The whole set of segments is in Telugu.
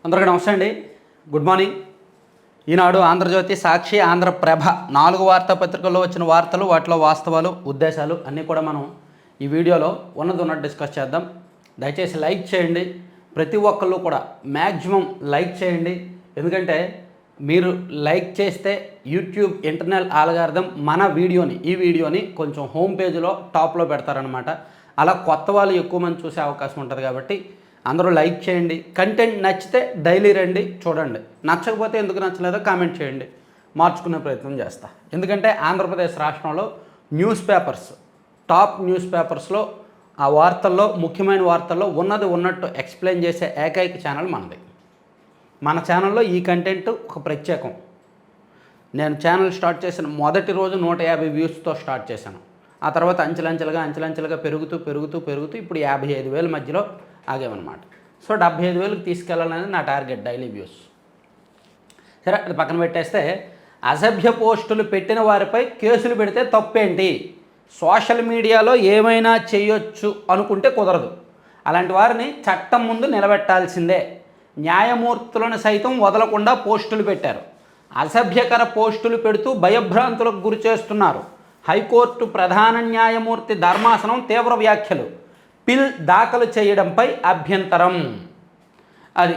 అందరికీ నమస్తే అండి. Good morning. ఈనాడు, ఆంధ్రజ్యోతి, సాక్షి, ఆంధ్రప్రభ 4 వార్తాపత్రికల్లో వచ్చిన వార్తలు, వాటిలో వాస్తవాలు, ఉద్దేశాలు అన్నీ కూడా మనం ఈ వీడియోలో ఉన్నట్టు డిస్కస్ చేద్దాం. దయచేసి లైక్ చేయండి. ప్రతి ఒక్కళ్ళు కూడా మ్యాక్సిమం లైక్ చేయండి. ఎందుకంటే మీరు లైక్ చేస్తే యూట్యూబ్ ఇంటర్నల్ ఆల్గారిథం మన ఈ వీడియోని కొంచెం హోమ్ పేజ్లో టాప్లో పెడతారనమాట. అలా కొత్త వాళ్ళు ఎక్కువ మంది చూసే అవకాశం ఉంటుంది. కాబట్టి అందరూ లైక్ చేయండి. కంటెంట్ నచ్చితే డైలీ రండి, చూడండి. నచ్చకపోతే ఎందుకు నచ్చలేదో కామెంట్ చేయండి, మార్చుకునే ప్రయత్నం చేస్తా. ఎందుకంటే ఆంధ్రప్రదేశ్ రాష్ట్రంలో న్యూస్ పేపర్స్, టాప్ న్యూస్ పేపర్స్లో ఆ వార్తల్లో, ముఖ్యమైన వార్తల్లో ఉన్నట్టు ఎక్స్ప్లెయిన్ చేసే ఏకైక ఛానల్ మనది. మన ఛానల్లో ఈ కంటెంట్ ఒక ప్రత్యేకం. నేను ఛానల్ స్టార్ట్ చేసిన మొదటి రోజు 150 వ్యూస్తో స్టార్ట్ చేశాను. ఆ తర్వాత అంచెలంచెలుగా పెరుగుతూ ఇప్పుడు 55,000 మధ్యలో ఆగామన్నమాట. సో 75,000కి తీసుకెళ్ళాలనేది నా టార్గెట్, డైలీ వ్యూస్. సరే, అది పక్కన పెట్టేస్తే, అసభ్య పోస్టులు పెట్టిన వారిపై కేసులు పెడితే తప్పేంటి? సోషల్ మీడియాలో ఏమైనా చేయొచ్చు అనుకుంటే కుదరదు. అలాంటి వారిని చట్టం ముందు నిలబెట్టాల్సిందే. న్యాయమూర్తులను సైతం వదలకుండా పోస్టులు పెట్టారు. అసభ్యకర పోస్టులు పెడుతూ భయభ్రాంతులకు గురి చేస్తున్నారు. హైకోర్టు ప్రధాన న్యాయమూర్తి ధర్మాసనం తీవ్ర వ్యాఖ్యలు. పిల్ దాఖలు చేయడంపై అభ్యంతరం. అది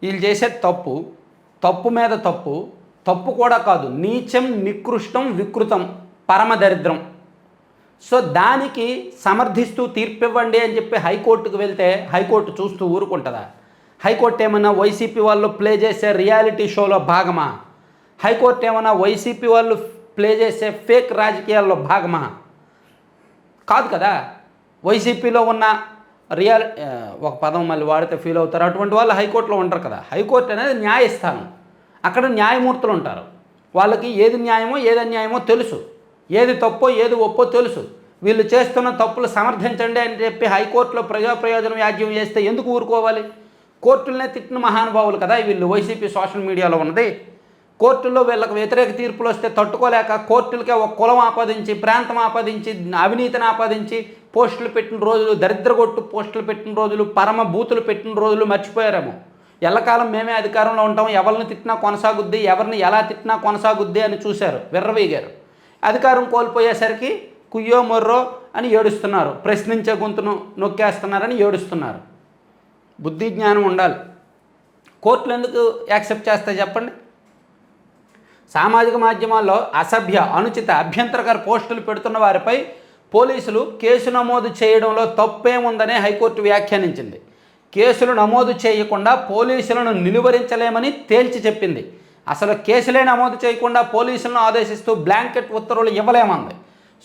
వీళ్ళు చేసే తప్పు మీద తప్పు కూడా కాదు, నీచం, నికృష్టం, వికృతం, పరమదరిద్రం. సో దానికి సమర్థిస్తూ తీర్పివ్వండి అని చెప్పి హైకోర్టుకు వెళ్తే హైకోర్టు చూస్తూ ఊరుకుంటుందా? హైకోర్టు ఏమన్నా వైసీపీ వాళ్ళు ప్లే చేసే రియాలిటీ షోలో భాగమా? హైకోర్టు ఏమన్నా వైసీపీ వాళ్ళు ప్లే చేసే ఫేక్ రాజకీయాల్లో భాగమా? కాదు కదా. వైసీపీలో ఉన్న ఒక పదం మళ్ళీ వాడితే ఫీల్ అవుతారు, అటువంటి వాళ్ళు హైకోర్టులో ఉంటారు కదా. హైకోర్టు అనేది న్యాయస్థానం. అక్కడ న్యాయమూర్తులు ఉంటారు. వాళ్ళకి ఏది న్యాయమో ఏది అన్యాయమో తెలుసు, ఏది తప్పో ఏది ఒప్పో తెలుసు. వీళ్ళు చేస్తున్న తప్పులు సమర్థించండి అని చెప్పి హైకోర్టులో ప్రయోజనం వ్యాజ్యం చేస్తే ఎందుకు ఊరుకోవాలి? కోర్టులనే తిట్టిన మహానుభావులు కదా వీళ్ళు. వైసీపీ సోషల్ మీడియాలో ఉన్నది. కోర్టుల్లో వీళ్ళకి వ్యతిరేక తీర్పులు వస్తే తట్టుకోలేక కోర్టులకే ఒక కులం ఆపాదించి, ప్రాంతం ఆపాదించి, అవినీతిని ఆపాదించి పోస్టులు పెట్టిన రోజులు, దరిద్రగొట్టు పోస్టులు పెట్టిన రోజులు, పరమ బూతులు పెట్టిన రోజులు మర్చిపోయారేమో. ఎల్లకాలం మేమే అధికారంలో ఉంటాం, ఎవరిని తిట్టినా కొనసాగుద్ది, ఎవరిని ఎలా తిట్టినా కొనసాగుద్ది అని చూశారు, విర్రవీగారు. అధికారం కోల్పోయేసరికి కుయ్యో మొర్రో అని ఏడుస్తున్నారు, ప్రశ్నించే గొంతును నొక్కేస్తున్నారని ఏడుస్తున్నారు. బుద్ధి జ్ఞానం ఉండాలి. కోర్టులు ఎందుకు యాక్సెప్ట్ చేస్తాయి చెప్పండి? సామాజిక మాధ్యమాల్లో అసభ్య, అనుచిత, అభ్యంతరకర పోస్టులు పెడుతున్న వారిపై పోలీసులు కేసు నమోదు చేయడంలో తప్పేముందనే హైకోర్టు వ్యాఖ్యానించింది. కేసులు నమోదు చేయకుండా పోలీసులను నిలువరించలేమని తేల్చి చెప్పింది. అసలు కేసులే నమోదు చేయకుండా పోలీసులను ఆదేశిస్తూ బ్లాంకెట్ ఉత్తర్వులు ఇవ్వలేమంది.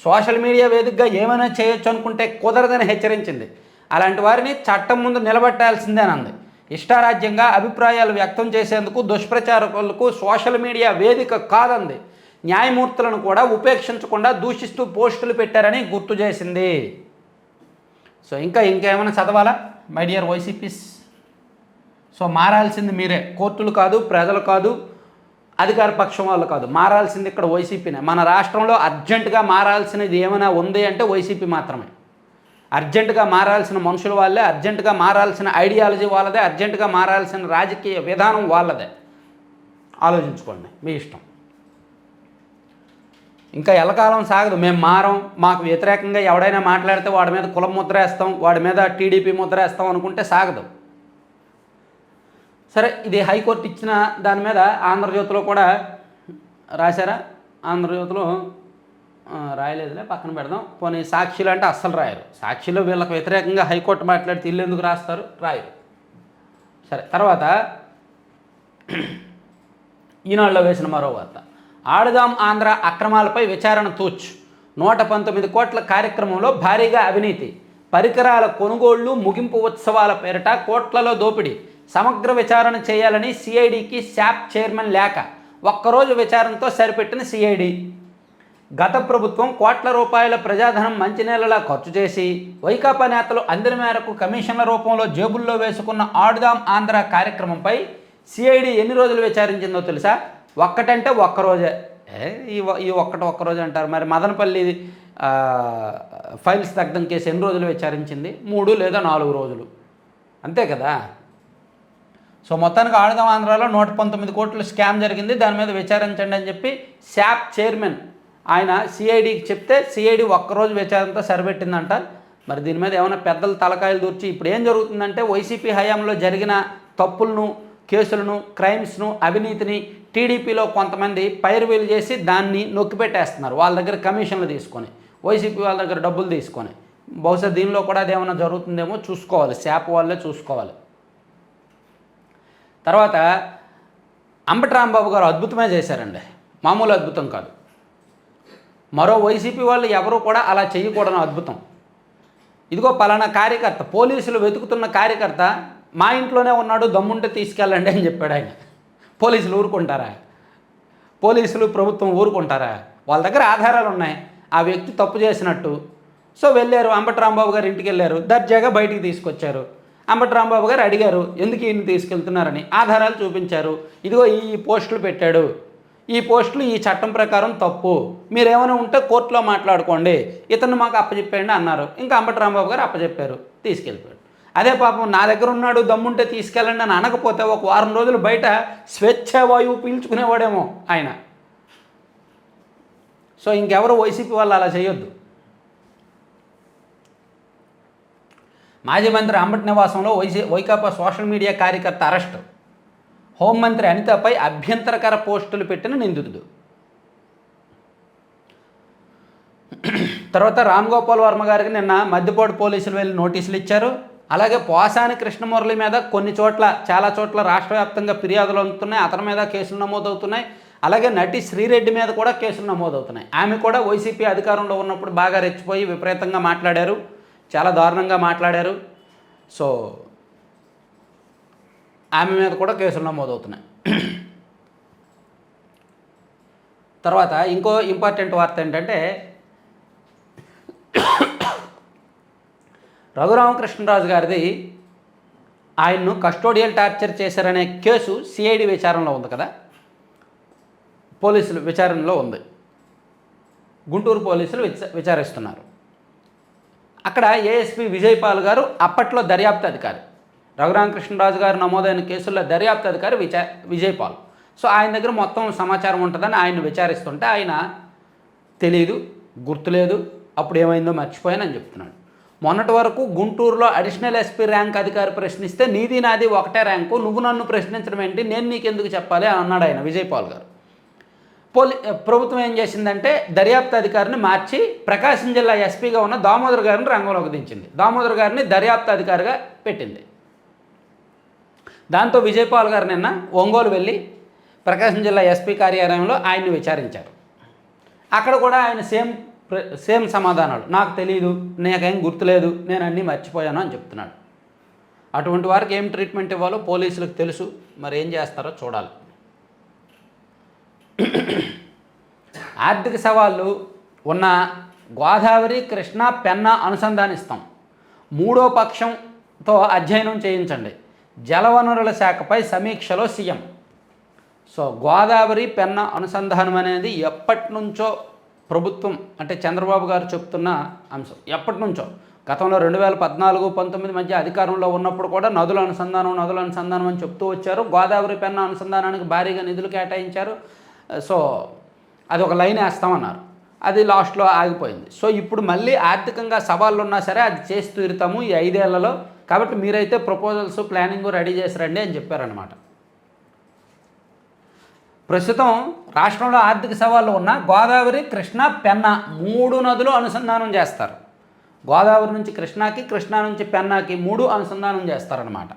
సోషల్ మీడియా వేదికగా ఏమైనా చేయొచ్చు అనుకుంటే కుదరదని హెచ్చరించింది. అలాంటి వారిని చట్టం ముందు నిలబెట్టాల్సిందేనంది. ఇష్టారాజ్యంగా అభిప్రాయాలు వ్యక్తం చేసేందుకు దుష్ప్రచారకులకు సోషల్ మీడియా వేదిక కాదంది. న్యాయమూర్తులను కూడా ఉపేక్షించకుండా దూషిస్తూ పోస్టులు పెట్టారని గుర్తు చేసింది. సో ఇంకేమైనా చదవాలా మై డియర్ వైసీపీస్? సో మారాల్సింది మీరే, కోర్టులు కాదు, ప్రజలు కాదు, అధికార పక్షం వాళ్ళు కాదు. మారాల్సింది ఇక్కడ వైసీపీనే. మన రాష్ట్రంలో అర్జెంటుగా మారాల్సినది ఏమైనా ఉంది అంటే వైసీపీ మాత్రమే. అర్జెంటుగా మారాల్సిన మనుషులు వాళ్ళే, అర్జెంటుగా మారాల్సిన ఐడియాలజీ వాళ్ళదే, అర్జెంటుగా మారాల్సిన రాజకీయ విధానం వాళ్ళదే. ఆలోచించుకోండి, మీ ఇష్టం. ఇంకా ఎల్లకాలం సాగదు. మేము మారం, మాకు వ్యతిరేకంగా ఎవడైనా మాట్లాడితే వాడి మీద కులం ముద్ర వేస్తాం, వాడి మీద టీడీపీ ముద్ర వేస్తాం అనుకుంటే సాగదు. సరే, ఇది హైకోర్టు ఇచ్చిన దాని మీద ఆంధ్రజ్యోతిలో కూడా రాశారా? ఆంధ్రజ్యోతిలో రాయలేదులే, పక్కన పెడదాం. పోనీ సాక్షిలు అంటే అస్సలు రాయరు. సాక్షిలో వీళ్ళకి వ్యతిరేకంగా హైకోర్టు మాట్లాడితే ఇల్లు ఎందుకు రాస్తారు? రాయరు. సరే, తర్వాత ఈనాడులో వేసిన మరో వార్త. ఆడుదాం ఆంధ్ర అక్రమాలపై విచారణ తూచ్. 119 కోట్ల కార్యక్రమంలో భారీగా అవినీతి. పరికరాల కొనుగోళ్లు, ముగింపు ఉత్సవాల పేరిట కోట్లలో దోపిడీ. సమగ్ర విచారణ చేయాలని సిఐడికి శాప్ చైర్మన్ లేఖ. ఒక్కరోజు విచారణతో సరిపెట్టిన సిఐడి. గత ప్రభుత్వం కోట్ల రూపాయల ప్రజాధనం మంచినీళ్ళలా ఖర్చు చేసి వైకాపా నేతలు అందిన మేరకు కమిషన్ల రూపంలో జేబుల్లో వేసుకున్న ఆడుదాం ఆంధ్ర కార్యక్రమంపై సిఐడి ఎన్ని రోజులు విచారించిందో తెలుసా? ఒక్కటంటే ఒక్కరోజే. ఈ ఒక్కరోజు అంటారు. మరి మదనపల్లి ఫైల్స్ దగ్ధం కేసు ఎన్ని రోజులు విచారించింది? 3 లేదా 4 రోజులు, అంతే కదా. సో మొత్తానికి ఆడుదాం ఆంధ్రాలో 119 కోట్ల స్కామ్ జరిగింది, దాని మీద విచారించండి అని చెప్పి శాప్ చైర్మన్ ఆయన సిఐడికి చెప్తే సిఐడి ఒక్కరోజు విచారణతో సరిపెట్టిందంట. మరి దీని మీద ఏమైనా పెద్దలు తలకాయలు దూర్చి ఇప్పుడు ఏం జరుగుతుందంటే వైసీపీ హయాంలో జరిగిన తప్పులను, కేసులను, క్రైమ్స్ను, అవినీతిని టీడీపీలో కొంతమంది పైరువీలు చేసి దాన్ని నొక్కిపెట్టేస్తున్నారు వాళ్ళ దగ్గర కమిషన్లు తీసుకొని, వైసీపీ వాళ్ళ దగ్గర డబ్బులు తీసుకొని. బహుశా దీనిలో కూడా అదేమైనా జరుగుతుందేమో చూసుకోవాలి, శాప్ వాళ్ళే చూసుకోవాలి. తర్వాత అంబటి రాంబాబు గారు అద్భుతమే చేశారండి, మామూలు అద్భుతం కాదు. మరో వైసీపీ వాళ్ళు ఎవరు కూడా అలా చేయకూడని అద్భుతం. ఇదిగో పలానా కార్యకర్త, పోలీసులు వెతుకుతున్న కార్యకర్త మా ఇంట్లోనే ఉన్నాడు, దమ్ముంటే తీసుకెళ్ళండి అని చెప్పాడు ఆయన. పోలీసులు ఊరుకుంటారా? పోలీసులు ప్రభుత్వం ఊరుకుంటారా? వాళ్ళ దగ్గర ఆధారాలు ఉన్నాయి, ఆ వ్యక్తి తప్పు చేసినట్టు. సో వెళ్ళారు, అంబటి రాంబాబు గారు ఇంటికి వెళ్ళారు, దర్జాగా బయటికి తీసుకొచ్చారు. అంబటి రాంబాబు గారు అడిగారు ఎందుకు ఈయన తీసుకెళ్తున్నారని, ఆధారాలు చూపించారు. ఇదిగో ఈ పోస్టులు పెట్టాడు, ఈ పోస్టులు ఈ చట్టం ప్రకారం తప్పు, మీరేమైనా ఉంటే కోర్టులో మాట్లాడుకోండి, ఇతను మాకు అప్పచెప్పండి అన్నారు. ఇంకా అంబటి రాంబాబు గారు అప్పచెప్పారు, తీసుకెళ్ళిపోయాడు. అదే పాపం నా దగ్గర ఉన్నాడు దమ్ముంటే తీసుకెళ్ళండి అని అనకపోతే ఒక వారం రోజులు బయట స్వేచ్ఛావాయువు పీల్చుకునేవాడేమో ఆయన. సో ఇంకెవరు వైసీపీ వాళ్ళు అలా చేయొద్దు. మాజీ మంత్రి అంబటి నివాసంలో వైకాపా సోషల్ మీడియా కార్యకర్త అరెస్టు, హోంమంత్రి అనితపై అభ్యంతరకర పోస్టులు పెట్టిన నిందితుడు. తర్వాత రామ్ గోపాల్ వర్మ గారికి నిన్న మద్దిపాడు పోలీసులు వెళ్ళి నోటీసులు ఇచ్చారు. అలాగే పోసాని కృష్ణమురళి మీద కొన్ని చోట్ల, చాలా చోట్ల రాష్ట్ర వ్యాప్తంగా ఫిర్యాదులు అందుతున్నాయి, అతని మీద కేసులు నమోదవుతున్నాయి. అలాగే నటి శ్రీరెడ్డి మీద కూడా కేసులు నమోదవుతున్నాయి. ఆమె కూడా వైసీపీ అధికారంలో ఉన్నప్పుడు బాగా రెచ్చిపోయి విపరీతంగా మాట్లాడారు, చాలా దారుణంగా మాట్లాడారు. సో ఆమె మీద కూడా కేసులు నమోదవుతున్నాయి. తర్వాత ఇంకో ఇంపార్టెంట్ వార్త ఏంటంటే రఘురామకృష్ణరాజు గారిది, ఆయన్ను కస్టోడియల్ టార్చర్ చేశారనే కేసు సిఐడి విచారణలో ఉంది కదా, పోలీసులు విచారణలో ఉంది, గుంటూరు పోలీసులు విచారిస్తున్నారు. అక్కడ ఏఎస్పీ విజయపాల్ గారు అప్పట్లో దర్యాప్తు అధికారి, రఘురామకృష్ణరాజు గారు నమోదైన కేసుల్లో దర్యాప్తు అధికారి విజయపాల్. సో ఆయన దగ్గర మొత్తం సమాచారం ఉంటుందని ఆయన విచారిస్తుంటే ఆయన తెలీదు, గుర్తులేదు, అప్పుడు ఏమైందో మర్చిపోయానని చెప్తున్నాడు. మొన్నటి వరకు గుంటూరులో అడిషనల్ ఎస్పీ ర్యాంక్ అధికారి ప్రశ్నిస్తే నీది నాది ఒకటే ర్యాంకు, నువ్వు నన్ను ప్రశ్నించడం ఏంటి, నేను నీకెందుకు చెప్పాలి అని అన్నాడు ఆయన విజయపాల్ గారు. ప్రభుత్వం ఏం చేసిందంటే దర్యాప్తు అధికారిని మార్చి ప్రకాశం జిల్లా ఎస్పీగా ఉన్న దామోదర్ గారిని రంగంలోకి దించింది, దామోదర్ గారిని దర్యాప్తు అధికారిగా పెట్టింది. దాంతో విజయపాల్ గారు నిన్న ఒంగోలు వెళ్ళి ప్రకాశం జిల్లా ఎస్పీ కార్యాలయంలో ఆయన్ని విచారించారు. అక్కడ కూడా ఆయన సేమ్ సమాధానాలు, నాకు తెలియదు, నాకేం గుర్తులేదు, నేను అన్నీ మర్చిపోయాను అని చెప్తున్నాడు. అటువంటి వారికి ఏం ట్రీట్మెంట్ ఇవ్వాలో పోలీసులకు తెలుసు, మరి ఏం చేస్తారో చూడాలి. ఆర్థిక సవాళ్ళు ఉన్న గోదావరి, కృష్ణా, పెన్నా అనుసంధానిస్తాం, మూడో పక్షంతో అధ్యయనం చేయించండి, జలవనరుల శాఖపై సమీక్షలో సీఎం. సో గోదావరి, పెన్నా అనుసంధానం అనేది ఎప్పటి నుంచో ప్రభుత్వం అంటే చంద్రబాబు గారు చెప్తున్న అంశం. ఎప్పటి నుంచో గతంలో 2014-19 మధ్య అధికారంలో ఉన్నప్పుడు కూడా నదుల అనుసంధానం అని చెప్తూ వచ్చారు. గోదావరి, పెన్నా అనుసంధానానికి భారీగా నిధులు కేటాయించారు. సో అది ఒక లైన్ వేస్తామన్నారు, అది లాస్ట్లో ఆగిపోయింది. సో ఇప్పుడు మళ్ళీ ఆర్థికంగా సవాళ్ళు ఉన్నా సరే అది చేసి తీరుతాము ఈ 5 ఏళ్లలో, కాబట్టి మీరైతే ప్రపోజల్స్, ప్లానింగ్ రెడీ చేసి రండి అని చెప్పారనమాట. ప్రస్తుతం రాష్ట్రంలో ఆర్థిక సవాళ్ళు ఉన్న గోదావరి, కృష్ణా, పెన్నా 3 నదులు అనుసంధానం చేస్తారు. గోదావరి నుంచి కృష్ణాకి, కృష్ణా నుంచి పెన్నాకి 3 అనుసంధానం చేస్తారనమాట.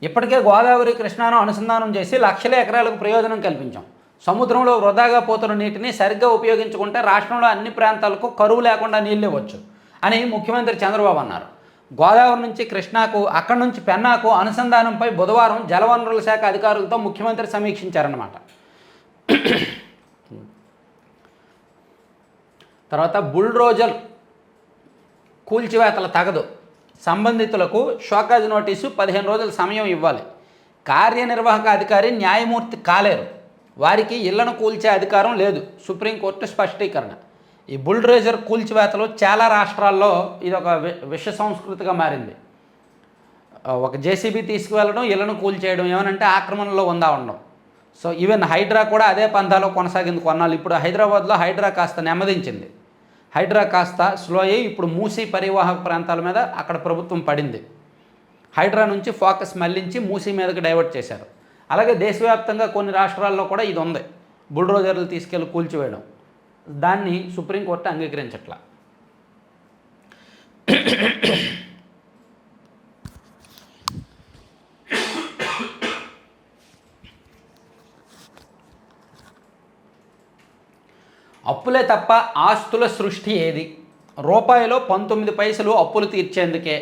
ఇప్పటికే గోదావరి, కృష్ణాను అనుసంధానం చేసి లక్షల ఎకరాలకు ప్రయోజనం కల్పించాం. సముద్రంలో వృధాగా పోతున్న నీటిని సరిగ్గా ఉపయోగించుకుంటే రాష్ట్రంలో అన్ని ప్రాంతాలకు కరువు లేకుండా నీళ్ళు ఇవ్వచ్చు అని ముఖ్యమంత్రి చంద్రబాబు అన్నారు. గోదావరి నుంచి కృష్ణాకు, అక్కడి నుంచి పెన్నాకు అనుసంధానంపై బుధవారం జలవనరుల శాఖ అధికారులతో ముఖ్యమంత్రి సమీక్షించారన్నమాట. తర్వాత బుల్డోజర్ కూల్చివేతల తగదు, సంబంధితులకు షోకాజ్ నోటీసు 15 రోజుల సమయం ఇవ్వాలి. కార్యనిర్వాహక అధికారి న్యాయమూర్తి కాలేరు, వారికి ఇళ్లను కూల్చే అధికారం లేదు, సుప్రీంకోర్టు స్పష్టీకరణ. ఈ బుల్డోజర్ కూల్చివేతలు చాలా రాష్ట్రాల్లో ఇది ఒక విష సంస్కృతిగా మారింది. ఒక జేసీబీ తీసుకువెళ్ళడం, ఇళ్లను కూల్చేయడం, ఏమనంటే ఆక్రమణలో ఉండడం. సో ఈవెన్ హైడ్రా కూడా అదే పంథాలో కొనసాగింది కొన్నాళ్ళు. ఇప్పుడు హైదరాబాద్లో హైడ్రా కాస్త నెమ్మదించింది. హైడ్రా కాస్త స్లో అయ్యి ఇప్పుడు మూసీ పరివాహక ప్రాంతాల మీద అక్కడ ప్రభుత్వం పడింది. హైడ్రా నుంచి ఫోకస్ మళ్లించి మూసీ మీదకి డైవర్ట్ చేశారు. అలాగే దేశవ్యాప్తంగా కొన్ని రాష్ట్రాల్లో కూడా ఇది ఉంది, బుల్డోజర్లు తీసుకెళ్లి కూల్చివేయడం. దాన్ని సుప్రీంకోర్టు అంగీకరించట్లా. అప్పులే తప్ప ఆస్తుల సృష్టి ఏది? రూపాయిలో 19 పైసలు అప్పులు తీర్చేందుకే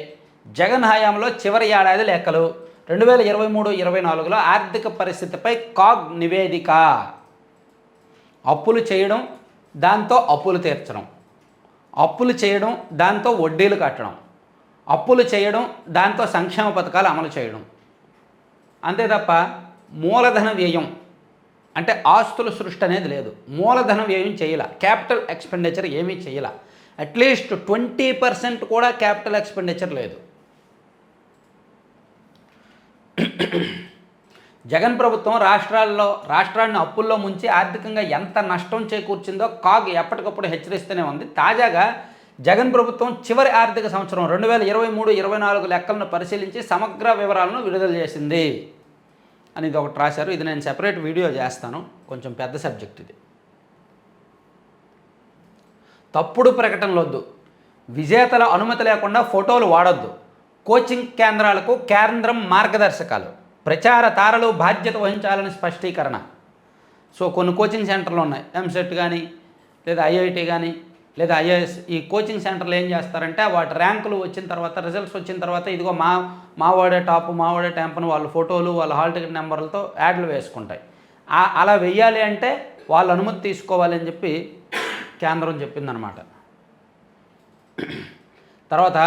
జగన్ హయాంలో చివరి ఏడాది లెక్కలు. 2023-24లో ఆర్థిక పరిస్థితిపై కాగ్ నివేదిక. అప్పులు చేయడం, దాంతో అప్పులు తీర్చడం, అప్పులు చేయడం, దాంతో వడ్డీలు కట్టడం, అప్పులు చేయడం, దాంతో సంక్షేమ పథకాలు అమలు చేయడం. అంతే తప్ప మూలధన వ్యయం అంటే ఆస్తుల సృష్టి అనేది లేదు. మూలధన వ్యయం చేయాల, క్యాపిటల్ ఎక్స్పెండిచర్ ఏమీ చేయాల. అట్లీస్ట్ 20% కూడా క్యాపిటల్ ఎక్స్పెండిచర్ లేదు. జగన్ ప్రభుత్వం రాష్ట్రాన్ని అప్పుల్లో ముంచి ఆర్థికంగా ఎంత నష్టం చేకూర్చిందో కాగ్ ఎప్పటికప్పుడు హెచ్చరిస్తూనే ఉంది. తాజాగా జగన్ ప్రభుత్వం చివరి ఆర్థిక సంవత్సరం 2023-24 లెక్కలను పరిశీలించి సమగ్ర వివరాలను విడుదల చేసింది అని ఇది ఒకటి రాశారు. ఇది నేను సెపరేట్ వీడియో చేస్తాను, కొంచెం పెద్ద సబ్జెక్ట్ ఇది. తప్పుడు ప్రకటనలు వద్దు, విజేతల అనుమతి లేకుండా ఫోటోలు వాడొద్దు, కోచింగ్ కేంద్రాలకు కేంద్రం మార్గదర్శకాలు, ప్రచార తారలు బాధ్యత వహించాలని స్పష్టీకరణ. సో కొన్ని కోచింగ్ సెంటర్లు ఉన్నాయి, ఎంసెట్ కానీ లేదా ఐఐటి కానీ లేదా ఐఏఎస్. ఈ కోచింగ్ సెంటర్లు ఏం చేస్తారంటే వాటి ర్యాంకులు వచ్చిన తర్వాత, రిజల్ట్స్ వచ్చిన తర్వాత ఇదిగో మా వాడే టాప్, మా వాడే ట్యాంప్ అని వాళ్ళ ఫోటోలు, వాళ్ళ హాల్ టికెట్ నెంబర్లతో యాడ్లు వేసుకుంటాయి. అలా వెయ్యాలి అంటే వాళ్ళు అనుమతి తీసుకోవాలి అని చెప్పి కేంద్రం చెప్పిందనమాట. తర్వాత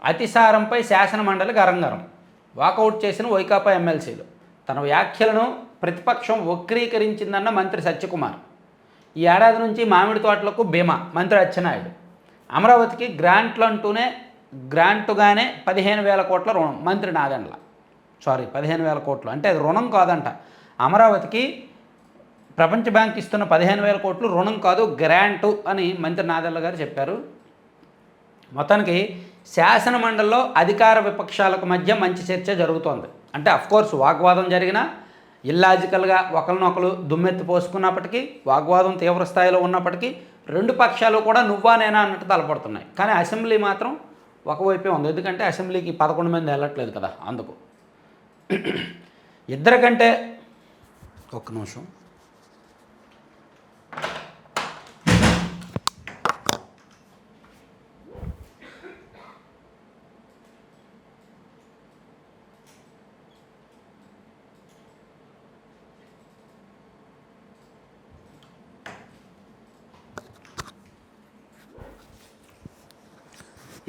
అతిసారంపై శాసనమండలి గరంగరం. వాకౌట్ చేసిన వైకాపా ఎమ్మెల్సీలు. తన వ్యాఖ్యలను ప్రతిపక్షం వక్రీకరించిందన్న మంత్రి సత్యకుమార్. ఈ ఏడాది నుంచి మామిడి తోటలకు బీమా, మంత్రి అచ్చెన్నాయుడు. అమరావతికి గ్రాంటుగానే 15,000 కోట్ల రుణం, మంత్రి నాదెండ్ల. 15,000 కోట్లు అంటే అది రుణం కాదంట. అమరావతికి ప్రపంచ బ్యాంక్ ఇస్తున్న 15,000 కోట్లు రుణం కాదు, గ్రాంటు అని మంత్రి నాదెండ్ల గారు చెప్పారు. మొత్తానికి శాసన మండలిలో అధికార విపక్షాలకు మధ్య మంచి చర్చ జరుగుతోంది. అంటే అఫ్కోర్స్ వాగ్వాదం జరిగినా, ఇల్లాజికల్గా ఒకరినొకరు దుమ్మెత్తి పోసుకున్నప్పటికీ, వాగ్వాదం తీవ్ర స్థాయిలో ఉన్నప్పటికీ రెండు పక్షాలు కూడా నువ్వా నేనా అన్నట్టు తలపడుతున్నాయి. కానీ అసెంబ్లీ మాత్రం ఒకవైపే ఉంది. ఎందుకంటే అసెంబ్లీకి 11 మంది వెళ్ళట్లేదు కదా, అందుకు. ఇద్దరికంటే ఒక్క నిమిషం.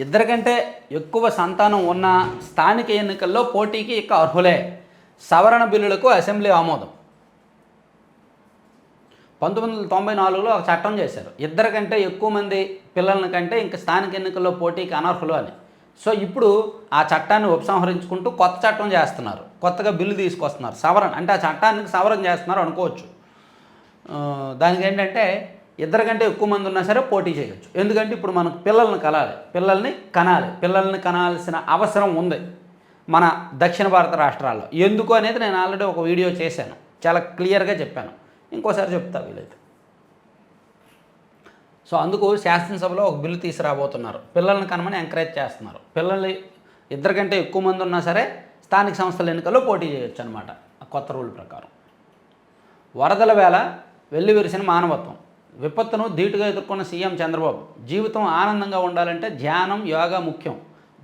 ఇద్దరికంటే ఎక్కువ సంతానం ఉన్న స్థానిక ఎన్నికల్లో పోటీకి ఇక అర్హులే. సవరణ బిల్లులకు అసెంబ్లీ ఆమోదం. 1994లో ఒక చట్టం చేశారు, ఇద్దరికంటే ఎక్కువ మంది పిల్లల కంటే ఇంక స్థానిక ఎన్నికల్లో పోటీకి అనర్హులు అని. సో ఇప్పుడు ఆ చట్టాన్ని ఉపసంహరించుకుంటూ కొత్త చట్టం చేస్తున్నారు, కొత్తగా బిల్లు తీసుకొస్తున్నారు. సవరణ అంటే ఆ చట్టానికి సవరణ చేస్తున్నారు అనుకోవచ్చు. దానికి ఏంటంటే ఇద్దరికంటే ఎక్కువ మంది ఉన్నా సరే పోటీ చేయొచ్చు. ఎందుకంటే ఇప్పుడు మనకు పిల్లల్ని కనాల్సిన అవసరం ఉంది మన దక్షిణ భారత రాష్ట్రాల్లో. ఎందుకు అనేది నేను ఆల్రెడీ ఒక వీడియో చేశాను, చాలా క్లియర్గా చెప్పాను. ఇంకోసారి చెప్తా వీలైతే. సో అందుకు శాసనసభలో ఒక బిల్లు తీసుకురాబోతున్నారు, పిల్లల్ని కనమని ఎంకరేజ్ చేస్తున్నారు. పిల్లల్ని ఇద్దరికంటే ఎక్కువ మంది ఉన్నా సరే స్థానిక సంస్థల ఎన్నికల్లో పోటీ చేయొచ్చు అనమాట కొత్త రూల్ ప్రకారం. వరదల వేళ వెల్లి విరిసిన మానవత్వం. విపత్తును ధీటుగా ఎదుర్కొన్న సీఎం చంద్రబాబు. జీవితం ఆనందంగా ఉండాలంటే ధ్యానం, యోగా ముఖ్యం.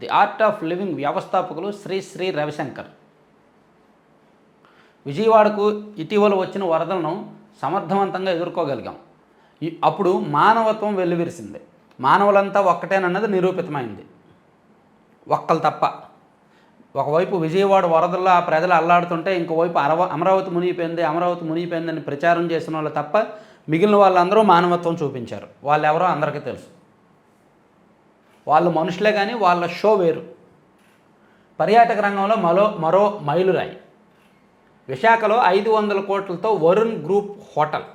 ది ఆర్ట్ ఆఫ్ లివింగ్ వ్యవస్థాపకులు శ్రీ రవిశంకర్. విజయవాడకు ఇటీవల వచ్చిన వరదలను సమర్థవంతంగా ఎదుర్కోగలిగాం. అప్పుడు మానవత్వం వెల్లివిరిసింది. మానవులంతా ఒక్కటేనన్నది నిరూపితమైంది, ఒక్కలు తప్ప. ఒకవైపు విజయవాడ వరదల్లో ఆ ప్రజలు అల్లాడుతుంటే, ఇంకోవైపు అమరావతి మునిగిపోయిందని ప్రచారం చేసిన వాళ్ళు తప్ప మిగిలిన వాళ్ళందరూ మానవత్వం చూపించారు. వాళ్ళు ఎవరో అందరికీ తెలుసు. వాళ్ళు మనుషులే కానీ వాళ్ళ షో వేరు. పర్యాటక రంగంలో మరో మైలురాయి. విశాఖలో 500 కోట్లతో వరుణ్ గ్రూప్ హోటల్.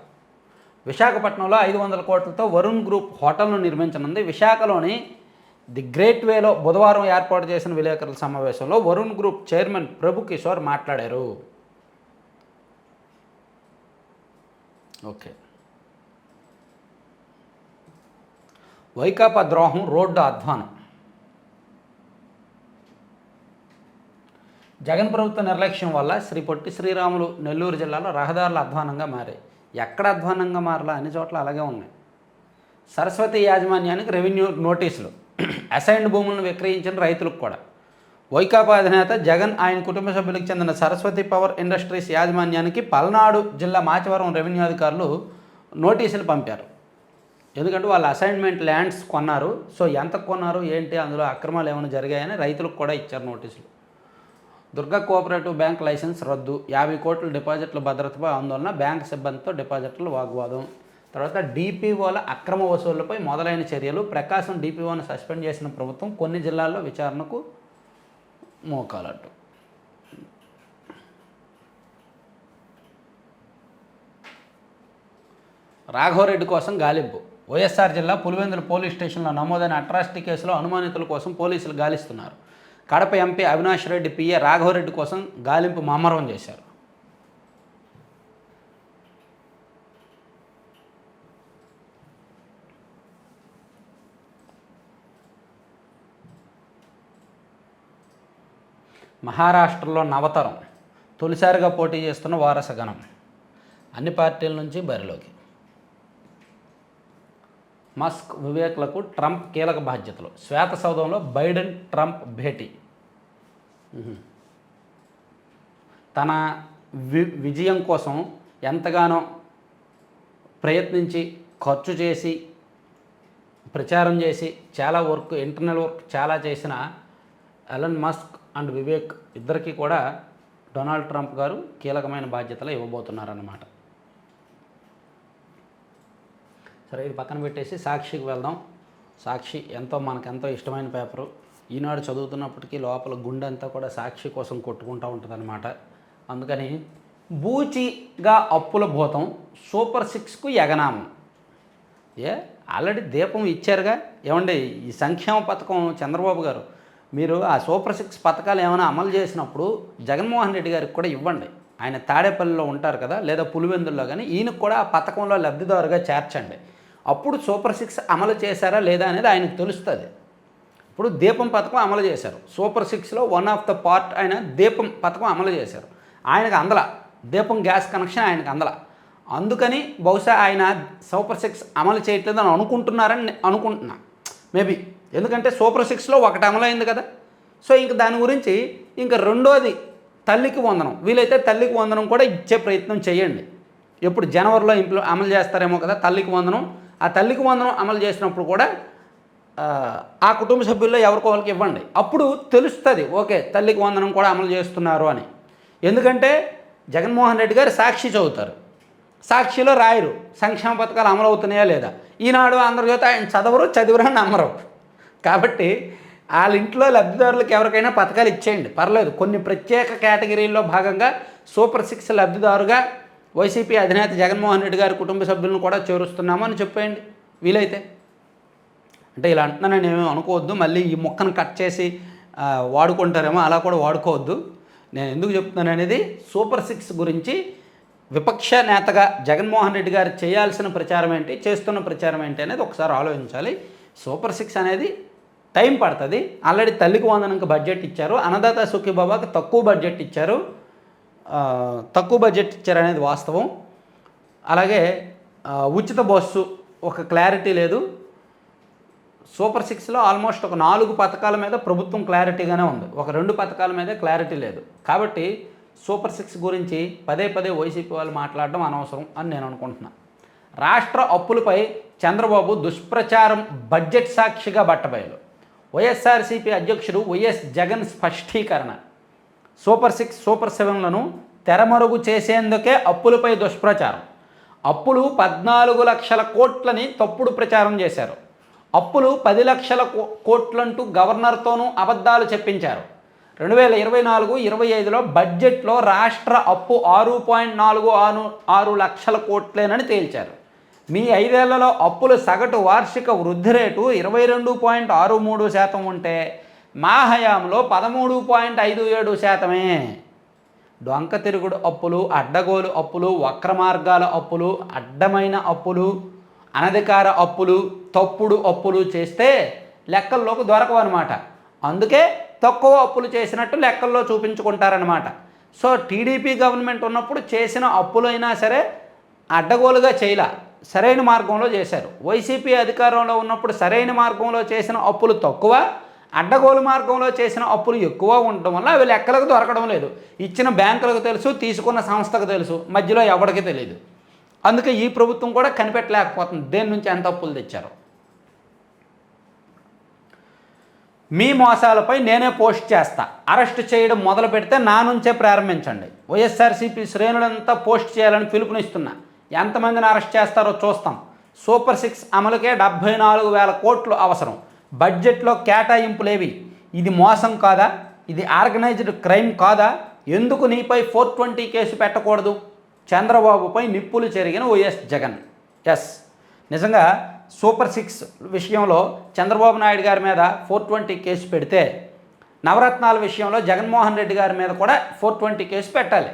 విశాఖపట్నంలో 500 కోట్లతో వరుణ్ గ్రూప్ హోటల్ను నిర్మించనుంది. విశాఖలోని ది గ్రేట్ వేలో బుధవారం ఏర్పాటు చేసిన విలేకరుల సమావేశంలో వరుణ్ గ్రూప్ చైర్మన్ ప్రభు కిషోర్ మాట్లాడారు. ఓకే. వైకాపా ద్రోహం, రోడ్డు అధ్వానం. జగన్ ప్రభుత్వ నిర్లక్ష్యం వల్ల శ్రీ పొట్టి శ్రీరాములు నెల్లూరు జిల్లాలో రహదారులు అధ్వానంగా మారాయి. ఎక్కడ అధ్వానంగా మారలా, అన్ని చోట్ల అలాగే ఉన్నాయి. సరస్వతి యాజమాన్యానికి రెవెన్యూ నోటీసులు, అసైన్డ్ భూములను విక్రయించిన రైతులకు కూడా. వైకాపా అధినేత జగన్ ఆయన కుటుంబ సభ్యులకు చెందిన సరస్వతి పవర్ ఇండస్ట్రీస్ యాజమాన్యానికి పల్నాడు జిల్లా మాచవరం రెవెన్యూ అధికారులు నోటీసులు పంపారు. ఎందుకంటే వాళ్ళు అసైన్మెంట్ ల్యాండ్స్ కొన్నారు. సో ఎంత కొన్నారు ఏంటి, అందులో అక్రమాలు ఏమైనా జరిగాయని రైతులకు కూడా ఇచ్చారు నోటీసులు. దుర్గా కోఆపరేటివ్ బ్యాంక్ లైసెన్స్ రద్దు, 50 కోట్ల డిపాజిట్ల భద్రతపై ఆందోళన, బ్యాంక్ సిబ్బందితో డిపాజిట్లు వాగ్వాదం. తర్వాత డిపిఓల అక్రమ వసూళ్లపై మొదలైన చర్యలు. ప్రకాశం డిపిఓను సస్పెండ్ చేసిన ప్రభుత్వం, కొన్ని జిల్లాల్లో విచారణకు మోకాలట్టు. రాఘవరెడ్డి కోసం గాలింపు. వైఎస్ఆర్ జిల్లా పులివెందుల పోలీస్ స్టేషన్లో నమోదైన అట్రాసిటీ కేసులో అనుమానితుల కోసం పోలీసులు గాలిస్తున్నారు. కడప ఎంపీ అవినాష్ రెడ్డి పిఏ రాఘవరెడ్డి కోసం గాలింపు ముమ్మరం చేశారు. మహారాష్ట్రలో నవతరం తొలిసారిగా పోటీ చేస్తున్న వారసగణం, అన్ని పార్టీల నుంచి బరిలోకి. మస్క్, వివేక్లకు ట్రంప్ కీలక బాధ్యతలు. శ్వేత సౌధంలో బైడెన్ ట్రంప్ భేటీ. తన విజయం కోసం ఎంతగానో ప్రయత్నించి ఖర్చు చేసి ప్రచారం చేసి చాలా వర్క్, ఇంటర్నల్ వర్క్ చాలా చేసిన ఎలన్ మస్క్ అండ్ వివేక్ ఇద్దరికీ కూడా డొనాల్డ్ ట్రంప్ గారు కీలకమైన బాధ్యతలు ఇవ్వబోతున్నారన్నమాట. సరే, ఇది పక్కన పెట్టేసి సాక్షికి వెళ్దాం. సాక్షి మనకెంతో ఇష్టమైన పేపరు. ఈనాడు చదువుతున్నప్పటికీ లోపల గుండె అంతా కూడా సాక్షి కోసం కొట్టుకుంటూ ఉంటుందన్నమాట. అందుకని బూచిగా అప్పుల భూతం, సూపర్ 6కు ఎగనామం. ఆల్రెడీ దీపం ఇచ్చారుగా. ఏమండి, ఈ సంక్షేమ పథకం చంద్రబాబు గారు మీరు ఆ సూపర్ 6 పథకాలు ఏమైనా అమలు చేసినప్పుడు జగన్మోహన్ రెడ్డి గారికి కూడా ఇవ్వండి. ఆయన తాడేపల్లిలో ఉంటారు కదా, లేదా పులివెందుల్లో, కానీ ఈయనకు కూడా ఆ పథకంలో లబ్ధిదారుగా చేర్చండి. అప్పుడు సూపర్ 6 అమలు చేశారా లేదా అనేది ఆయనకు తెలుస్తుంది. ఇప్పుడు దీపం పథకం అమలు చేశారు. సూపర్ 6లో వన్ ఆఫ్ ద పార్ట్ అయిన దీపం పథకం అమలు చేశారు. ఆయనకు అందల దీపం గ్యాస్ కనెక్షన్ ఆయనకు అందల. అందుకని బహుశా ఆయన సూపర్ 6 అమలు చేయట్లేదని అనుకుంటున్నారని అనుకుంటున్నా, మేబీ. ఎందుకంటే సూపర్ 6లో ఒకటి అమలైంది కదా. సో ఇంక దాని గురించి ఇంకా రెండోది తల్లికి వందనం. వీలైతే తల్లికి వందనం కూడా ఇచ్చే ప్రయత్నం చేయండి. ఎప్పుడు జనవరిలో అమలు చేస్తారేమో కదా తల్లికి వందనం. ఆ తల్లికి వందనం అమలు చేసినప్పుడు కూడా ఆ కుటుంబ సభ్యుల్లో ఎవరికోవాళ్ళకి ఇవ్వండి. అప్పుడు తెలుస్తుంది, ఓకే తల్లికి వందనం కూడా అమలు చేస్తున్నారు అని. ఎందుకంటే జగన్మోహన్ రెడ్డి గారు సాక్షి చదువుతారు, సాక్షిలో రాయరు సంక్షేమ పథకాలు అమలు అవుతున్నాయా లేదా. ఈనాడు ఆంధ్రజ్యోతి ఆయన చదివరని నమ్మరు. కాబట్టి వాళ్ళ ఇంట్లో లబ్ధిదారులకు ఎవరికైనా పథకాలు ఇచ్చేయండి, పర్లేదు. కొన్ని ప్రత్యేక కేటగిరీల్లో భాగంగా సూపర్ 6 లబ్ధిదారుగా వైసీపీ అధినేత జగన్మోహన్ రెడ్డి గారి కుటుంబ సభ్యులను కూడా చేరుస్తున్నాము అని చెప్పేయండి వీలైతే. అంటే ఇలా అంటున్నానని ఏమీ అనుకోవద్దు, మళ్ళీ ఈ మొక్కను కట్ చేసి వాడుకుంటారేమో, అలా కూడా వాడుకోవద్దు. నేను ఎందుకు చెప్తున్నాను అనేది, సూపర్ 6 గురించి విపక్ష నేతగా జగన్మోహన్ రెడ్డి గారు చేయాల్సిన ప్రచారం ఏంటి, చేస్తున్న ప్రచారం ఏంటి అనేది ఒకసారి ఆలోచించాలి. సూపర్ 6 అనేది టైం పడుతుంది. ఆల్రెడీ తల్లికి వందనంకి బడ్జెట్ ఇచ్చారు, అన్నదాత సుఖీబాబాకి తక్కువ బడ్జెట్ ఇచ్చారు అనేది వాస్తవం. అలాగే ఉచిత బస్సు ఒక క్లారిటీ లేదు. సూపర్ 6లో ఆల్మోస్ట్ ఒక 4 పథకాల మీద ప్రభుత్వం క్లారిటీగానే ఉంది, ఒక 2 పథకాల మీద క్లారిటీ లేదు. కాబట్టి సూపర్ 6 గురించి పదే వైసీపీ వాళ్ళు మాట్లాడడం అనవసరం అని నేను అనుకుంటున్నాను. రాష్ట్ర అప్పులపై చంద్రబాబు దుష్ప్రచారం బడ్జెట్ సాక్షిగా బట్టబయలు. వైఎస్ఆర్సీపీ అధ్యక్షుడు వైఎస్ జగన్ స్పష్టీకరణ. సూపర్ 6, సూపర్ 7లను తెరమరుగు చేసేందుకే అప్పులపై దుష్ప్రచారం. అప్పులు 14 లక్షల కోట్లని తప్పుడు ప్రచారం చేశారు. అప్పులు 10 లక్షల కోట్లంటూ గవర్నర్తోనూ అబద్ధాలు చెప్పించారు. 2024-25లో బడ్జెట్లో రాష్ట్ర అప్పు 6.46 లక్షల కోట్లేనని తేల్చారు. మీ 5 ఏళ్లలో అప్పుల సగటు వార్షిక వృద్ధి రేటు 22.63% ఉంటే మా హయాంలో 13.57%. డొంక తిరుగుడు అప్పులు, అడ్డగోలు అప్పులు, వక్ర మార్గాల అప్పులు, అడ్డమైన అప్పులు, అనధికార అప్పులు, తప్పుడు అప్పులు చేస్తే లెక్కల్లోకి దొరకవన్నమాట. అందుకే తక్కువ అప్పులు చేసినట్టు లెక్కల్లో చూపించుకుంటారనమాట. సో టీడీపీ గవర్నమెంట్ ఉన్నప్పుడు చేసిన అప్పులైనా సరే అడ్డగోలుగా చేయలా, సరైన మార్గంలో చేశారు. వైసీపీ అధికారంలో ఉన్నప్పుడు సరైన మార్గంలో చేసిన అప్పులు తక్కువ, అడ్డగోలు మార్గంలో చేసిన అప్పులు ఎక్కువ ఉండటం వల్ల అవి లెక్కలకు దొరకడం లేదు. ఇచ్చిన బ్యాంకులకు తెలుసు, తీసుకున్న సంస్థకు తెలుసు, మధ్యలో ఎవరికి తెలియదు. అందుకే ఈ ప్రభుత్వం కూడా కనిపెట్టలేకపోతుంది దేని నుంచి ఎంత అప్పులు తెచ్చారో. మీ మోసాలపై నేనే పోస్ట్ చేస్తా, అరెస్ట్ చేయడం మొదలు పెడితే నా నుంచే ప్రారంభించండి. వైఎస్ఆర్సీపీ శ్రేణులంతా పోస్ట్ చేయాలని పిలుపునిస్తున్నా. ఎంతమందిని అరెస్ట్ చేస్తారో చూస్తాం. సూపర్ 6 అమలుకే 74,000 కోట్లు అవసరం. బడ్జెట్లో కేటాయింపులేవి? ఇది మోసం కాదా? ఇది ఆర్గనైజ్డ్ క్రైమ్ కాదా? ఎందుకు నీపై 420 కేసు పెట్టకూడదు? చంద్రబాబుపై నిప్పులు చెరిగిన వైఎస్ జగన్. ఎస్, నిజంగా సూపర్ 6 విషయంలో చంద్రబాబు నాయుడు గారి మీద 420 కేసు పెడితే నవరత్నాల విషయంలో జగన్మోహన్ రెడ్డి గారి మీద కూడా 420 కేసు పెట్టాలి.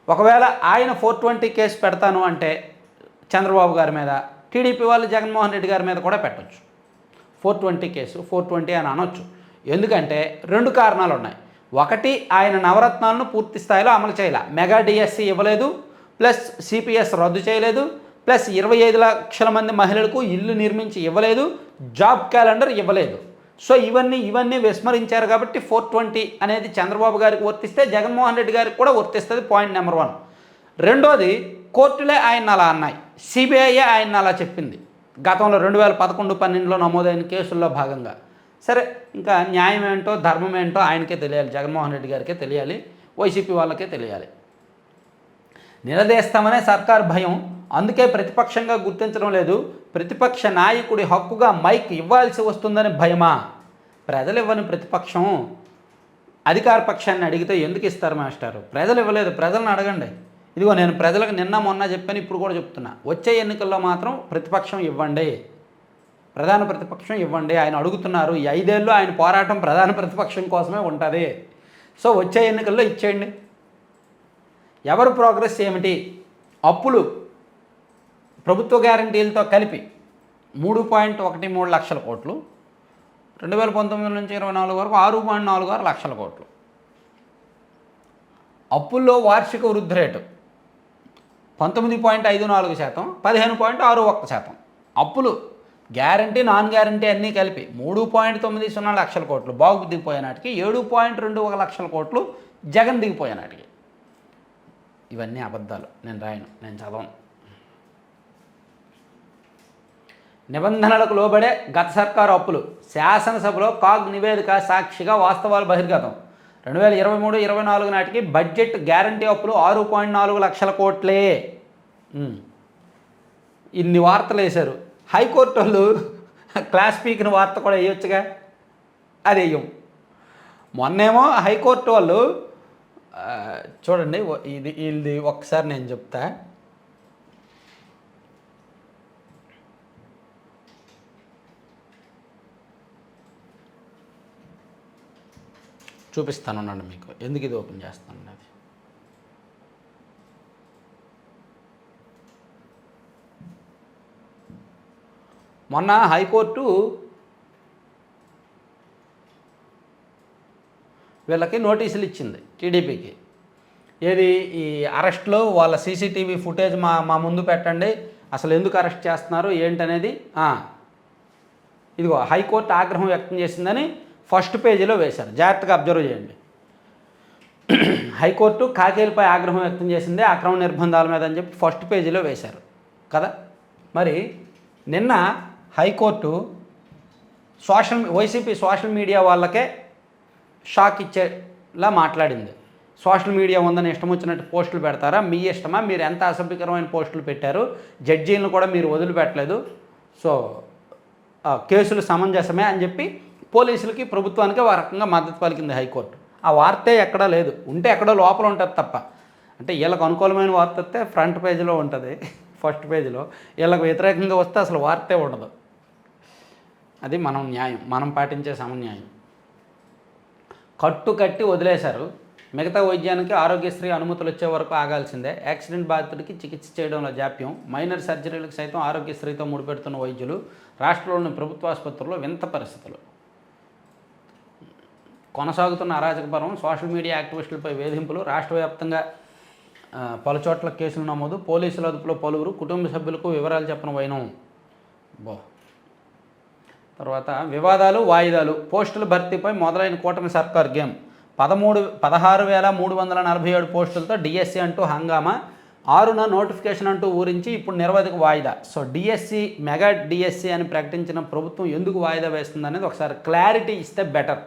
ఒకవేళ ఆయన 420 కేసు పెడతాను అంటే చంద్రబాబు గారి మీద, టీడీపీ వాళ్ళు జగన్మోహన్ రెడ్డి గారి మీద కూడా పెట్టచ్చు 420 కేసు. 420 అని అనొచ్చు. ఎందుకంటే 2 కారణాలు ఉన్నాయి. ఒకటి, ఆయన నవరత్నాలను పూర్తి స్థాయిలో అమలు చేయాల, మెగా డిఎస్సి ఇవ్వలేదు, ప్లస్ సిపిఎస్ రద్దు చేయలేదు, ప్లస్ 25 లక్షల మంది మహిళలకు ఇల్లు నిర్మించి ఇవ్వలేదు, జాబ్ క్యాలెండర్ ఇవ్వలేదు. సో ఇవన్నీ విస్మరించారు. కాబట్టి 420 అనేది చంద్రబాబు గారికి వర్తిస్తే జగన్మోహన్ రెడ్డి గారికి కూడా వర్తిస్తుంది. Point number 1. రెండోది, కోర్టులే ఆయన అలా అన్నాయి, సిబిఐయే ఆయన అలా చెప్పింది గతంలో 2011-12లో నమోదైన కేసుల్లో భాగంగా. సరే, ఇంకా న్యాయం ఏంటో ధర్మం ఏంటో ఆయనకే తెలియాలి, జగన్మోహన్ రెడ్డి గారికే తెలియాలి, వైసీపీ వాళ్ళకే తెలియాలి. నిలదీస్తామనే సర్కార్ భయం, అందుకే ప్రతిపక్షంగా గుర్తించడం లేదు. ప్రతిపక్ష నాయకుడి హక్కుగా మైక్ ఇవ్వాల్సి వస్తుందని భయమా? ప్రజలు ఇవ్వని ప్రతిపక్షం అధికార పక్షాన్ని అడిగితే ఎందుకు ఇస్తారు మాస్టారు? ప్రజలు ఇవ్వలేదు, ప్రజలను అడగండి. ఇదిగో నేను ప్రజలకు నిన్న మొన్న చెప్పాను, ఇప్పుడు కూడా చెప్తున్నా. వచ్చే ఎన్నికల్లో మాత్రం ప్రతిపక్షం ఇవ్వండి, ప్రధాన ప్రతిపక్షం ఇవ్వండి. ఆయన అడుగుతున్నారు. ఈ 5 ఏళ్ళు ఆయన పోరాటం ప్రధాన ప్రతిపక్షం కోసమే ఉంటుంది. సో వచ్చే ఎన్నికల్లో ఇచ్చేయండి. ఎవరు ప్రోగ్రెస్ ఏమిటి? అప్పులు ప్రభుత్వ గ్యారంటీలతో కలిపి 3.13 లక్షల కోట్లు, 2019 నుంచి 24 వరకు 6.46 లక్షల కోట్లు. అప్పుల్లో వార్షిక వృద్ధి రేటు 19.54%, 15.61%. అప్పులు గ్యారంటీ నాన్ గ్యారంటీ అన్నీ కలిపి 3.90 లక్షల కోట్లు బాబు దిగిపోయేనాటికి, 7.21 లక్షల కోట్లు జగన్ దిగిపోయేనాటికి. ఇవన్నీ అబద్ధాలు, నేను రాయను, నేను చదవను. నిబంధనలకు లోబడే గత సర్కారు అప్పులు, శాసనసభలో కాగ్ నివేదిక సాక్షిగా వాస్తవాలు బహిర్గతం. 2023-24 నాటికి బడ్జెట్ గ్యారంటీ అప్పులు 6.4 లక్షల కోట్లే. ఇన్ని వార్తలు వేశారు. హైకోర్టు వాళ్ళు క్లాస్ పీకిన వార్త కూడా వేయొచ్చుగా, అది వేయం. మొన్నేమో హైకోర్టు వాళ్ళు చూడండి, ఇది ఒక్కసారి నేను చెప్తా. చూపిస్తాను అన్నాడు మీకు, ఎందుకు ఇది ఓపెన్ చేస్తాను అది. మొన్న హైకోర్టు వీళ్ళకి నోటీసులు ఇచ్చింది, టీడీపీకి. ఏది? ఈ అరెస్ట్లో వాళ్ళ సీసీటీవీ ఫుటేజ్ మా ముందు పెట్టండి, అసలు ఎందుకు అరెస్ట్ చేస్తున్నారు ఏంటనేది. ఇదిగో హైకోర్టు ఆగ్రహం వ్యక్తం చేసిందని ఫస్ట్ పేజీలో వేశారు, జాగ్రత్తగా అబ్జర్వ్ చేయండి. హైకోర్టు కాకేలపై ఆగ్రహం వ్యక్తం చేసింది అక్రమ నిర్బంధాల మీద అని చెప్పి ఫస్ట్ పేజీలో వేశారు కదా. మరి నిన్న హైకోర్టు వైసీపీ సోషల్ మీడియా వాళ్ళకే షాక్ ఇచ్చేలా మాట్లాడింది. సోషల్ మీడియా ఉందని ఇష్టం వచ్చినట్టు పోస్టులు పెడతారా? మీ ఇష్టమా? మీరు ఎంత అసభ్యకరమైన పోస్టులు పెట్టారు, జడ్జీలను కూడా మీరు వదిలిపెట్టలేదు, సో కేసులు సమంజసమే అని చెప్పి పోలీసులకి ప్రభుత్వానికి ఆ రకంగా మద్దతు పలికింది హైకోర్టు. ఆ వార్తే ఎక్కడా లేదు, ఉంటే ఎక్కడో లోపల ఉంటుంది తప్ప. అంటే వీళ్ళకు అనుకూలమైన వార్త వస్తే ఫ్రంట్ పేజీలో ఉంటుంది, ఫస్ట్ పేజీలో. వీళ్ళకు వ్యతిరేకంగా వస్తే అసలు వార్తే ఉండదు. అది మనం న్యాయం, మనం పాటించే సమన్యాయం. కట్టి వదిలేశారు. మిగతా వైద్యానికి ఆరోగ్యశ్రీ అనుమతులు వచ్చే వరకు ఆగాల్సిందే. యాక్సిడెంట్ బాధితుడికి చికిత్స చేయడంలో జాప్యం. మైనర్ సర్జరీలకు సైతం ఆరోగ్యశ్రీతో ముడిపెడుతున్న వైద్యులు. రాష్ట్రంలోని ప్రభుత్వ ఆసుపత్రుల్లో వింత పరిస్థితులు. కొనసాగుతున్న అరాచక పర్వం. సోషల్ మీడియా యాక్టివిస్టులపై వేధింపులు. రాష్ట్ర వ్యాప్తంగా పలుచోట్ల కేసులు నమోదు. పోలీసుల అదుపులో పలువురు. కుటుంబ సభ్యులకు వివరాలు చెప్పని వైనం. తర్వాత వివాదాలు, వాయిదాలు. పోస్టుల భర్తీపై మొదలైన కూటమి సర్కార్ గేమ్. 16,347 పోస్టులతో డిఎస్సి అంటూ హంగామా. 6న నోటిఫికేషన్ అంటూ ఊరించి ఇప్పుడు నిరవధిక వాయిదా. సో డిఎస్సి, మెగా డిఎస్సి అని ప్రకటించిన ప్రభుత్వం ఎందుకు వాయిదా వేస్తుంది అనేది ఒకసారి క్లారిటీ ఇస్తే బెటర్.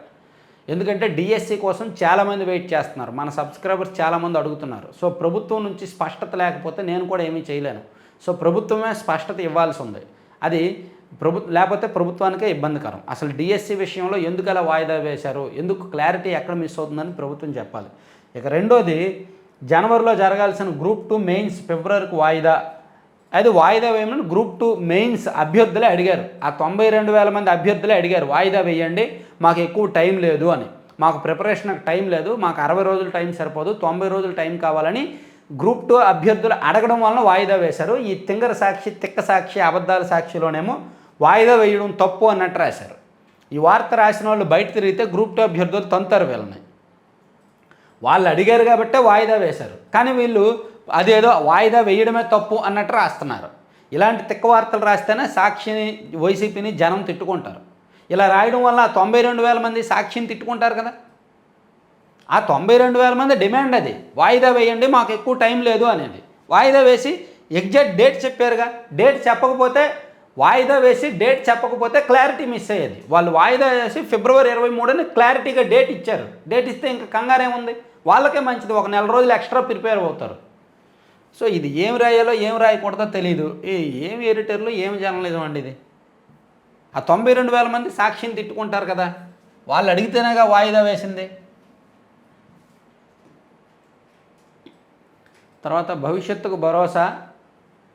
ఎందుకంటే డిఎస్సి కోసం చాలామంది వెయిట్ చేస్తున్నారు, మన సబ్స్క్రైబర్స్ చాలామంది అడుగుతున్నారు. సో ప్రభుత్వం నుంచి స్పష్టత లేకపోతే నేను కూడా ఏమీ చేయలేను. సో ప్రభుత్వమే స్పష్టత ఇవ్వాల్సి ఉంది. అది లేకపోతే ప్రభుత్వానికే ఇబ్బందికరం. అసలు డిఎస్సి విషయంలో ఎందుకు అలా వాయిదా వేశారు, ఎందుకు క్లారిటీ ఎక్కడ మిస్ అవుతుందని ప్రభుత్వం చెప్పాలి. ఇక రెండోది, జనవరిలో జరగాల్సిన గ్రూప్ 2 మెయిన్స్ ఫిబ్రవరికి వాయిదా. అది వాయిదా వేయమని గ్రూప్ 2 మెయిన్స్ అభ్యర్థులే అడిగారు. ఆ 92,000 మంది అభ్యర్థులే అడిగారు, వాయిదా వేయండి, మాకు ఎక్కువ టైం లేదు అని. మాకు ప్రిపరేషన్కి టైం లేదు, మాకు 60 రోజులు టైం సరిపోదు, 90 రోజులు టైం కావాలని గ్రూప్ 2 అభ్యర్థులు అడగడం వలన వాయిదా వేశారు. ఈ తింగర సాక్షి, తిక్క సాక్షి, అబద్ధాల సాక్షిలోనేమో వాయిదా వేయడం తప్పు అన్నట్టు రాశారు. ఈ వార్త రాసిన వాళ్ళు బయట తిరిగితే గ్రూప్ 2 అభ్యర్థులు తంతారు వీళ్ళని. వాళ్ళు అడిగారు కాబట్టే వాయిదా వేశారు, కానీ వీళ్ళు అదేదో వాయిదా వేయడమే తప్పు అన్నట్టు రాస్తున్నారు. ఇలాంటి తిక్క వార్తలు రాస్తేనే సాక్షిని, వైసీపీని జనం తిట్టుకుంటారు. ఇలా రాయడం వల్ల 92,000 మంది సాక్షిని తిట్టుకుంటారు కదా. ఆ 92,000 మంది డిమాండ్ అది, వాయిదా వేయండి, మాకు ఎక్కువ టైం లేదు అనేది. వాయిదా వేసి ఎగ్జాక్ట్ డేట్ చెప్పారుగా. డేట్ చెప్పకపోతే, వాయిదా వేసి డేట్ చెప్పకపోతే క్లారిటీ మిస్ అయ్యేది. వాళ్ళు వాయిదా వేసి ఫిబ్రవరి 23ని క్లారిటీగా డేట్ ఇచ్చారు. డేట్ ఇస్తే ఇంకా కంగారేముంది, వాళ్ళకే మంచిది, ఒక నెల రోజులు ఎక్స్ట్రా ప్రిపేర్ అవుతారు. సో ఇది ఏం రాయాలో ఏం రాయకూడదో తెలియదు. ఏం ఎడిటర్లు, ఏం జర్నలిజం అండి ఇది. ఆ 92,000 మంది సాక్షిని తిట్టుకుంటారు కదా, వాళ్ళు అడిగితేనేగా వాయిదా వేసింది. తర్వాత భవిష్యత్తుకు భరోసా.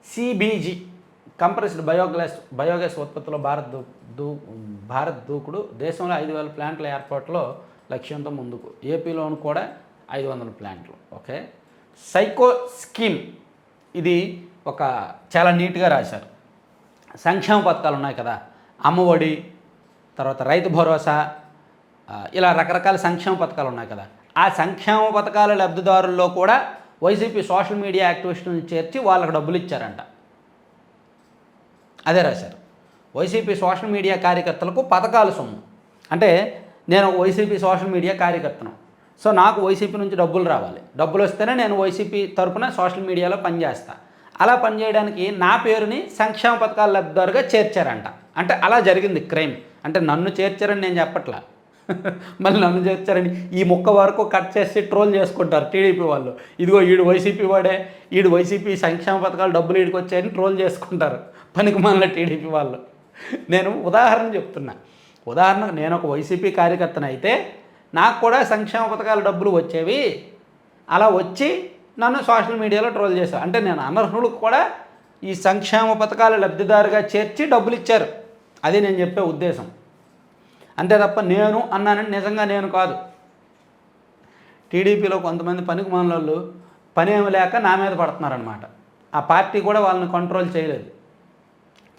సిబీజీ కంప్రెస్డ్ బయోగ్యాస్ ఉత్పత్తిలో భారత్ దూకుడు. దేశంలో 5,000 ప్లాంట్ల ఏర్పాటులో లక్ష్యంతో ముందుకు. ఏపీలోను కూడా 500 ప్లాంట్లు. ఓకే. సైకో స్కీమ్, ఇది ఒక చాలా నీట్గా రాశారు. సంక్షేమ పథకాలు ఉన్నాయి కదా, అమ్మఒడి, తర్వాత రైతు భరోసా, ఇలా రకరకాల సంక్షేమ పథకాలు ఉన్నాయి కదా. ఆ సంక్షేమ పథకాల లబ్ధిదారుల్లో కూడా వైసీపీ సోషల్ మీడియా యాక్టివిస్టులను చేర్చి వాళ్ళకి డబ్బులు ఇచ్చారంట. అదే రాశారు. వైసీపీ సోషల్ మీడియా కార్యకర్తలకు పథకాల సొమ్ము. అంటే నేను వైసీపీ సోషల్ మీడియా కార్యకర్తను, సో నాకు వైసీపీ నుంచి డబ్బులు రావాలి. డబ్బులు వస్తేనే నేను వైసీపీ తరపున సోషల్ మీడియాలో పనిచేస్తా. అలా పనిచేయడానికి నా పేరుని సంక్షేమ పథకాల లబ్ధిదారుగా చేర్చారంట. అంటే అలా జరిగింది క్రైమ్. అంటే నన్ను చేర్చారని నేను చెప్పట్లా, మళ్ళీ నన్ను చేర్చారని ఈ ముక్క వరకు కట్ చేసి ట్రోల్ చేసుకుంటారు టీడీపీ వాళ్ళు. ఇదిగో ఈడు వైసీపీ వాడే, ఈడు వైసీపీ సంక్షేమ పథకాలు డబ్బులు ఈడికి వచ్చాయని ట్రోల్ చేసుకుంటారు పనికి మళ్ళీ టీడీపీ వాళ్ళు. నేను ఉదాహరణ చెప్తున్నా. ఉదాహరణకు నేను ఒక వైసీపీ కార్యకర్తను అయితే నాకు కూడా సంక్షేమ పథకాల డబ్బులు వచ్చేవి. అలా వచ్చి నన్ను సోషల్ మీడియాలో ట్రోల్ చేశారు. అంటే నేను అనర్హులకు కూడా ఈ సంక్షేమ పథకాల లబ్ధిదారుగా చేర్చి డబ్బులు ఇచ్చారు. అది నేను చెప్పే ఉద్దేశం. అంతే తప్ప నేను అన్నానని నిజంగా నేను కాదు. టీడీపీలో కొంతమంది పనికి మాలోళ్ళు పని ఏమి లేక నా మీద పడుతున్నారనమాట. ఆ పార్టీ కూడా వాళ్ళని కంట్రోల్ చేయలేదు.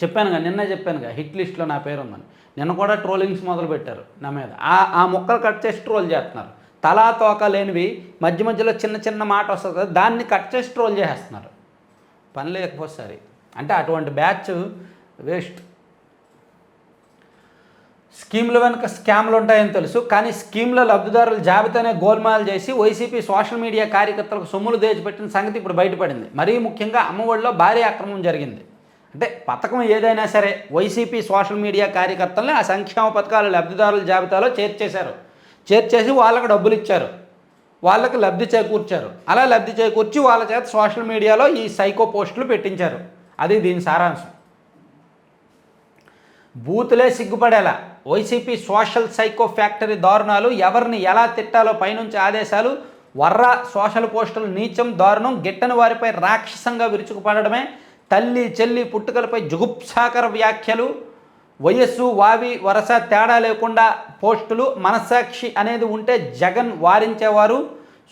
చెప్పానుగా, నిన్నే చెప్పానుగా, హిట్ లిస్ట్లో నా పేరు ఉందని. నిన్న కూడా ట్రోలింగ్స్ మొదలుపెట్టారు నా మీద. ఆ మొక్కలు కట్ చేసి ట్రోల్ చేస్తున్నారు. తలా తోక లేనివి మధ్య మధ్యలో చిన్న చిన్న మాట వస్తుంది కదా, దాన్ని కట్ చేసి ట్రోల్ చేసేస్తున్నారు. పని లేకపోతే సరే. అంటే అటువంటి బ్యాచ్ వేస్ట్. స్కీమ్ల వెనుక స్కామ్లు ఉంటాయని తెలుసు, కానీ స్కీమ్ల లబ్ధిదారుల జాబితానే గోల్మాల్ చేసి వైసీపీ సోషల్ మీడియా కార్యకర్తలకు సొమ్ములు దోచిపెట్టిన సంగతి ఇప్పుడు బయటపడింది. మరీ ముఖ్యంగా అమ్మఒడిలో భారీ అక్రమం జరిగింది. అంటే పథకం ఏదైనా సరే వైసీపీ సోషల్ మీడియా కార్యకర్తల్ని ఆ సంక్షేమ పథకాల లబ్ధిదారుల జాబితాలో చేర్చేసి వాళ్ళకు డబ్బులు ఇచ్చారు, వాళ్ళకి లబ్ధి చేకూర్చారు. అలా లబ్ధి చేకూర్చి వాళ్ళ చేత సోషల్ మీడియాలో ఈ సైకో పోస్టులు పెట్టించారు. అది దీని సారాంశం. బూతులే సిగ్గుపడేలా వైసీపీ సోషల్ సైకో ఫ్యాక్టరీ దారుణాలు, ఎవరిని ఎలా తిట్టాలో పైనుంచి ఆదేశాలు, వర్ర సోషల్ పోస్టులు నీచం దారుణం, గిట్టని వారిపై రాక్షసంగా విరుచుకుపడడమే, తల్లి చెల్లి పుట్టుకలపై జుగుప్సాకర వ్యాఖ్యలు, వయస్సు వావి వరస తేడా లేకుండా పోస్టులు, మనస్సాక్షి అనేది ఉంటే జగన్ వారించేవారు,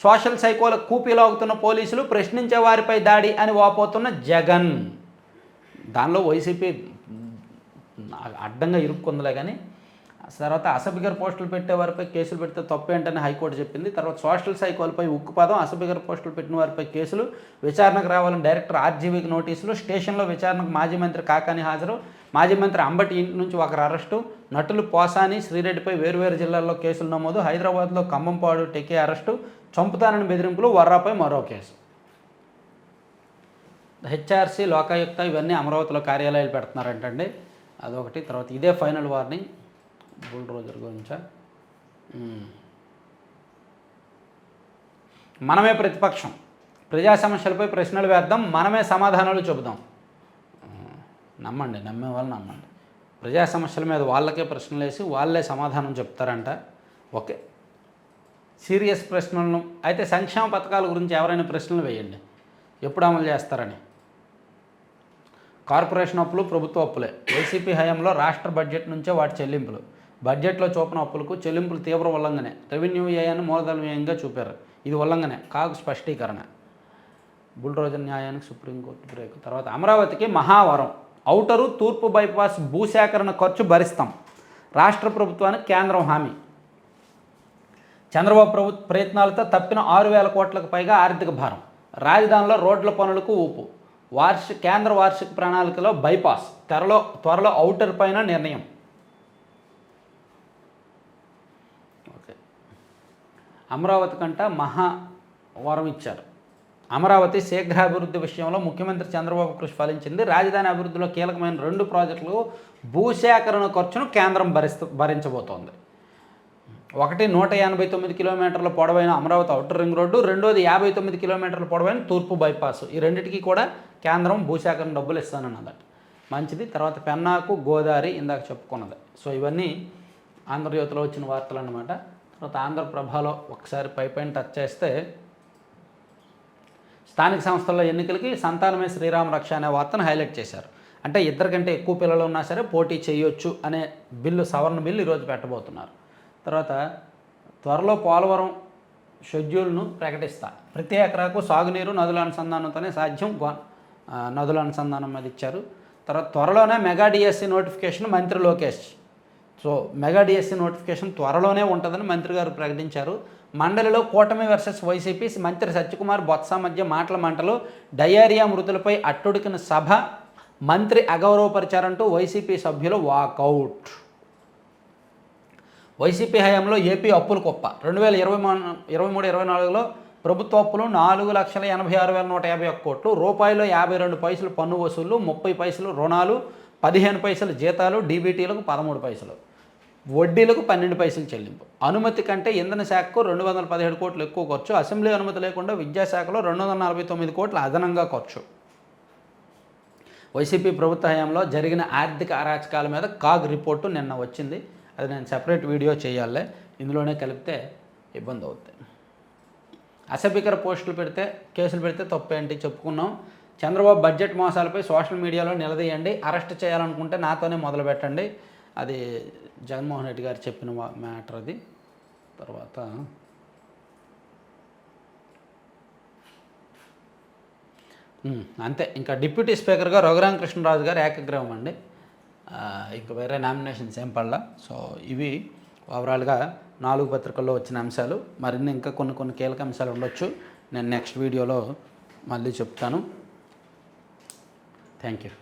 సోషల్ సైకోల కూపీలాగుతున్న పోలీసులు, ప్రశ్నించే వారిపై దాడి అని వాపోతున్న జగన్. దానిలో వైసీపీ అడ్డంగా ఇరుక్కుందిలే కానీ తర్వాత అసభ్యకర పోస్టులు పెట్టే వారిపై కేసులు పెడితే తప్పేంటని హైకోర్టు చెప్పింది. తర్వాత సోషల్ సైకోలపై ఉక్కుపాదం, అసభ్యకర పోస్టులు పెట్టిన వారిపై కేసులు, విచారణకు రావాలని డైరెక్టర్ ఆర్జీవీకి నోటీసులు, స్టేషన్లో విచారణకు మాజీ మంత్రి కాకాని హాజరు, మాజీ మంత్రి అంబటి ఇంటి నుంచి ఒకరు అరెస్టు, నటులు పోసాని శ్రీరెడ్డిపై వేరువేరు జిల్లాల్లో కేసులు నమోదు, హైదరాబాద్లో ఖమ్మంపాడు టెకే అరెస్టు, చంపుతానని బెదిరింపులు, వర్రాపై మరో కేసు. హెచ్ఆర్సీ లోకాయుక్త ఇవన్నీ అమరావతిలో కార్యాలయాలు పెడుతున్నారంటండి, అదొకటి. తర్వాత ఇదే ఫైనల్ వార్నింగ్ బుల్డోజర్ గురించా. మనమే ప్రతిపక్షం, ప్రజా సమస్యలపై ప్రశ్నలు వేద్దాం, మనమే సమాధానాలు చెబుదాం. నమ్మండి, నమ్మే వాళ్ళు నమ్మండి. ప్రజా సమస్యల మీద వాళ్ళకే ప్రశ్నలు వేసి వాళ్ళే సమాధానం చెప్తారంట. ఓకే, సీరియస్ ప్రశ్నలను అయితే సంక్షేమ పథకాల గురించి ఎవరైనా ప్రశ్నలు వేయండి, ఎప్పుడు అమలు చేస్తారని. కార్పొరేషన్ అప్పులు ప్రభుత్వ అప్పులే, వైసీపీ హయాంలో రాష్ట్ర బడ్జెట్ నుంచే వాటి చెల్లింపులు, బడ్జెట్లో చూపిన అప్పులకు చెల్లింపులు తీవ్ర ఉల్లంఘనే, రెవెన్యూ వ్యయాన్ని మూలధన వ్యయంగా చూపారు, ఇది ఉల్లంఘనే, కాగు స్పష్టీకరణ. బుల్డోజర్ న్యాయానికి సుప్రీంకోర్టు బ్రేక్. తర్వాత అమరావతికి మహావరం, ఔటరు తూర్పు బైపాస్ భూసేకరణ ఖర్చు భరిస్తాం, రాష్ట్ర ప్రభుత్వానికి కేంద్రం హామీ. చంద్రబాబు ప్రభుత్వ ప్రయత్నాలతో తప్పిన 6,000 కోట్లకు పైగా ఆర్థిక భారం, రాజధానిలో రోడ్ల పనులకు ఊపు, కేంద్ర వార్షిక ప్రణాళికలో బైపాస్, త్వరలో ఔటర్ పైన నిర్ణయం. ఓకే, అమరావతి కంట మహావరం ఇచ్చారు. అమరావతి శీఘ్రాభివృద్ధి విషయంలో ముఖ్యమంత్రి చంద్రబాబు కృషి ఫలించింది, రాజధాని అభివృద్ధిలో కీలకమైన 2 ప్రాజెక్టులు భూసేకరణ ఖర్చును కేంద్రం భరించబోతోంది. ఒకటి 189 కిలోమీటర్ల పొడవైన అమరావతి ఔటర్ రింగ్ రోడ్డు, రెండోది 59 కిలోమీటర్ల పొడవైన తూర్పు బైపాస్. ఈ రెండింటికి కూడా కేంద్రం భూసేకరణ డబ్బులు ఇస్తానన్నదట. మంచిది. తర్వాత పెన్నాకు గోదావరి ఇందాక చెప్పుకున్నది. సో ఇవన్నీ ఆంధ్రజ్యోతిలో వచ్చిన వార్తలు అన్నమాట. తర్వాత ఆంధ్రప్రభలో ఒకసారి పైపైన టచ్ చేస్తే స్థానిక సంస్థల్లో ఎన్నికలకి సంతానమే శ్రీరామ రక్ష అనే వార్తను హైలైట్ చేశారు. అంటే 2 కంటే ఎక్కువ పిల్లలు ఉన్నా సరే పోటీ చేయొచ్చు అనే సవరణ బిల్లు ఈరోజు పెట్టబోతున్నారు. తర్వాత త్వరలో పోలవరం షెడ్యూల్ను ప్రకటిస్తా, ప్రతి ఎకరాకు సాగునీరు నదుల అనుసంధానంతోనే సాధ్యం, నదుల అనుసంధానం మీద ఇచ్చారు. తర్వాత త్వరలోనే మెగా డిఎస్సి నోటిఫికేషన్ మంత్రి Lokesh. So mega DSC notification త్వరలోనే ఉంటుందని మంత్రి గారు ప్రకటించారు. మండలిలో కూటమి వర్సెస్ వైసీపీ, మంత్రి సత్యకుమార్ బొత్స మధ్య మాటల మంటలు, డయేరియా మృతులపై అట్టుడికిన సభ, మంత్రి అగౌరవపరిచారంటూ వైసీపీ సభ్యులు వాకౌట్. వైసీపీ హయాంలో ఏపీ అప్పుల కుప్ప, 2023-24లో ప్రభుత్వ అప్పులు 4,86,151 కోట్లు, రూపాయలు 52 పైసలు పన్ను వసూళ్లు, 30 పైసలు రుణాలు, 15 పైసలు జీతాలు, డీబీటీలకు 13 పైసలు, వడ్డీలకు 12 పైసలు చెల్లింపు. అనుమతి కంటే ఇంధన శాఖకు 217 కోట్లు ఎక్కువ ఖర్చు, అసెంబ్లీ అనుమతి లేకుండా విద్యాశాఖలో 249 కోట్లు అదనంగా ఖర్చు. వైసీపీ ప్రభుత్వ హయాంలో జరిగిన ఆర్థిక అరాచకాల మీద కాగ్ రిపోర్టు నిన్న వచ్చింది. అది నేను సెపరేట్ వీడియో చేయాలి, ఇందులోనే కలిపితే ఇబ్బంది అవుతుంది. అసభ్యకర పోస్టులు పెడితే కేసులు పెడితే తప్పేంటి చెప్పుకున్నాం. చంద్రబాబు బడ్జెట్ మోసాలపై సోషల్ మీడియాలో నిలదీయండి, అరెస్ట్ చేయాలనుకుంటే నాతోనే మొదలు పెట్టండి, అది జగన్మోహన్ రెడ్డి గారు చెప్పిన మ్యాటర్ అది. తర్వాత అంతే, ఇంకా డిప్యూటీ స్పీకర్గా రఘురామకృష్ణరాజు గారు ఏకగ్రీవం అండి, ఇంకా వేరే నామినేషన్స్ ఏం పడలా. సో ఇవి ఓవరాల్గా 4 పత్రికల్లో వచ్చిన అంశాలు. మరిన్ని ఇంకా కొన్ని కీలక అంశాలు ఉండొచ్చు, నేను నెక్స్ట్ వీడియోలో మళ్ళీ చెప్తాను. Thank you.